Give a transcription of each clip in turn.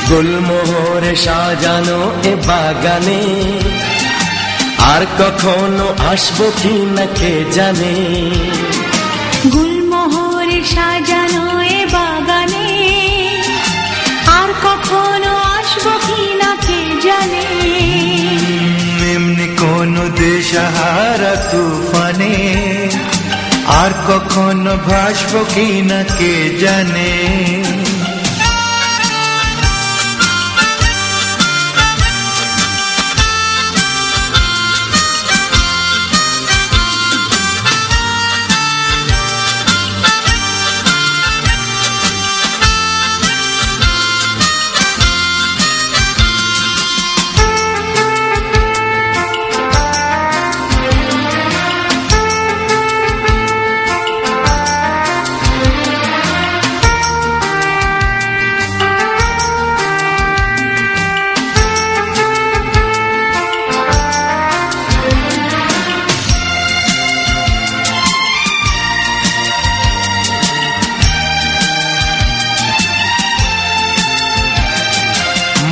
গুলমোহরে সাজানো এ বাগানে আর কখনো আসবো কি না কে জানে। গুলমোহরে সাজানো এ বাগানে আর কখনো আসবো কি না কে জানে। এমনি কোন দিশাহারা তুফানে আর কখনো ভাসবো কি না কে জানে।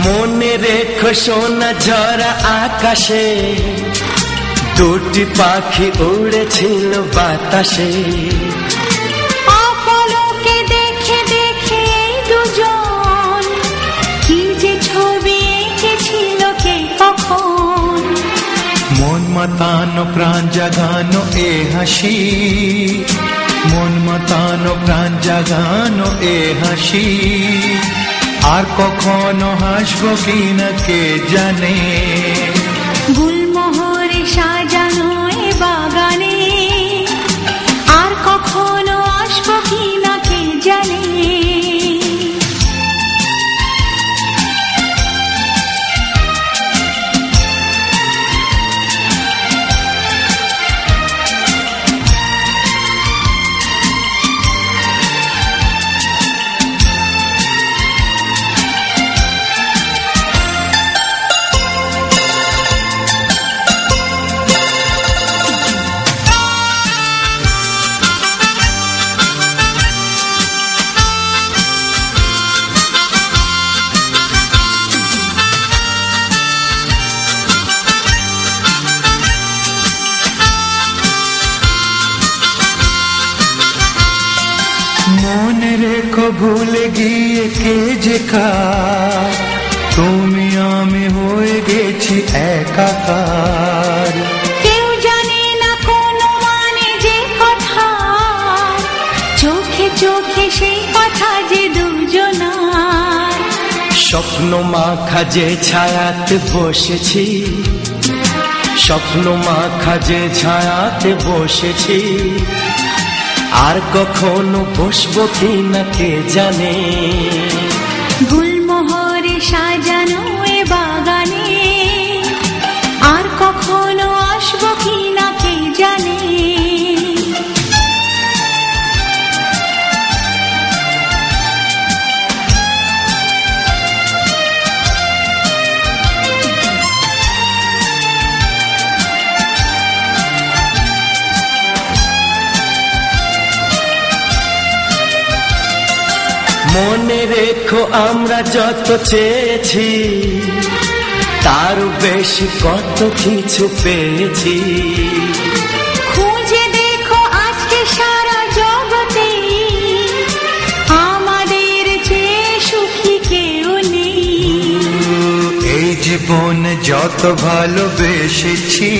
মনে রেখো সোনা ঝরা আকাশে দুটি পাখি উড়েছিল বাতাসে। অপলকে দেখে দেখে দুজন কি যে ছবি এঁকেছিল কে কখন। মন মাতানো প্রাণ জাগানো এ হাসি, মন মাতানো প্রাণ জাগানো এ হাসি আর কখনো হাসবো কি না কে জানে। গুলমোহরে সাজানো এ বাগানে আর কখনো আসবো কি না কে জানে। মনে রেখো ভুলে গিয়ে কে যে কার, তুমি আমি হয়ে গেছি একাকার। কেউ জানে না কোনো মানে যে কথা, চোখে চোখে সেই কথা যে দুজনার। স্বপ্ন মাখা যে ছায়াতে বসেছি, স্বপ্ন মাখা যে ছায়াতে বসেছি আর কখনো বসবো কি না কে জানে। গুলমোহরে সাজানো এ বাগানে আর কখনো আসবো কি না কে জানে। মনে রেখো আমরা যত চেয়েছি তার বেশি কত কিছু পেয়েছি। খুঁজে দেখো আজকে সারা জগতে আমাদের চেয়ে সুখী কেউ নেই। এই জীবন যত ভালোবেসেছি,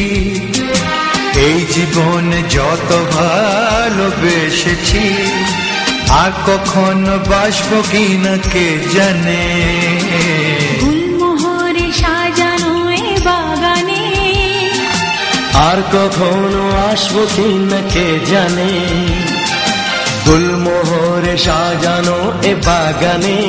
এই জীবন যত ভালোবেসেছি আর কখনো বাসবো কি না কে জানে। গুলমোহরে সাজানো এ বাগানে আর কখনো আসবো কি না কে জানে। গুলমোহরে সাজানো এ বাগানে